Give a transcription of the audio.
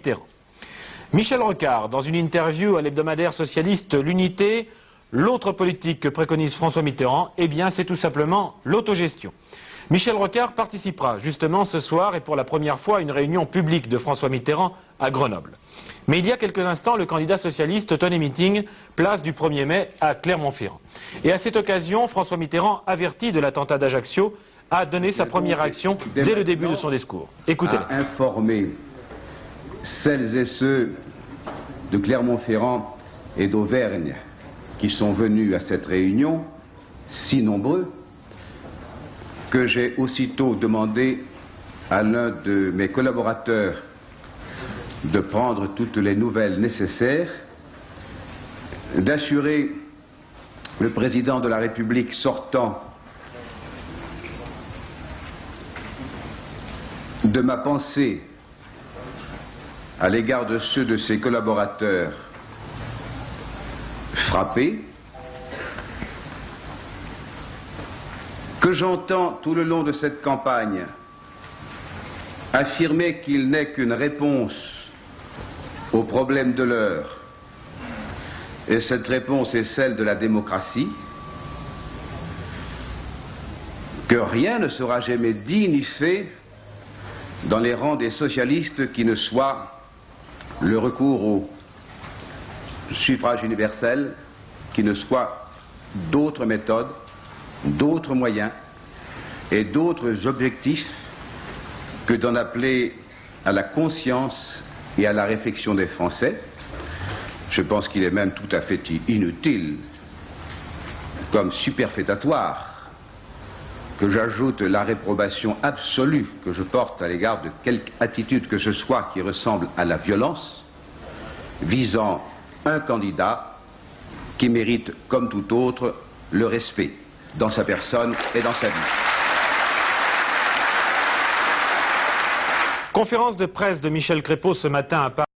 Mitterrand. Michel Rocard, dans une interview à l'hebdomadaire socialiste L'Unité, l'autre politique que préconise François Mitterrand, eh bien c'est tout simplement l'autogestion. Michel Rocard participera justement ce soir et pour la première fois à une réunion publique de François Mitterrand à Grenoble. Mais il y a quelques instants, le candidat socialiste tenait meeting, place du 1er mai à Clermont-Ferrand. Et à cette occasion, François Mitterrand, averti de l'attentat d'Ajaccio, a donné sa première réaction dès le début de son discours. Écoutez-le. Informer celles et ceux de Clermont-Ferrand et d'Auvergne qui sont venus à cette réunion, si nombreux, que j'ai aussitôt demandé à l'un de mes collaborateurs de prendre toutes les nouvelles nécessaires, d'assurer le président de la République sortant de ma pensée à l'égard de ceux de ses collaborateurs frappés, que j'entends tout le long de cette campagne affirmer qu'il n'est qu'une réponse aux problèmes de l'heure, et cette réponse est celle de la démocratie, que rien ne sera jamais dit ni fait dans les rangs des socialistes qui ne soit le recours au suffrage universel, qui ne soit d'autres méthodes, d'autres moyens et d'autres objectifs que d'en appeler à la conscience et à la réflexion des Français. Je pense qu'il est même tout à fait inutile, comme superfétatoire, que j'ajoute la réprobation absolue que je porte à l'égard de quelque attitude que ce soit qui ressemble à la violence, visant un candidat qui mérite, comme tout autre, le respect dans sa personne et dans sa vie. Conférence de presse de Michel Crépeau ce matin à Paris.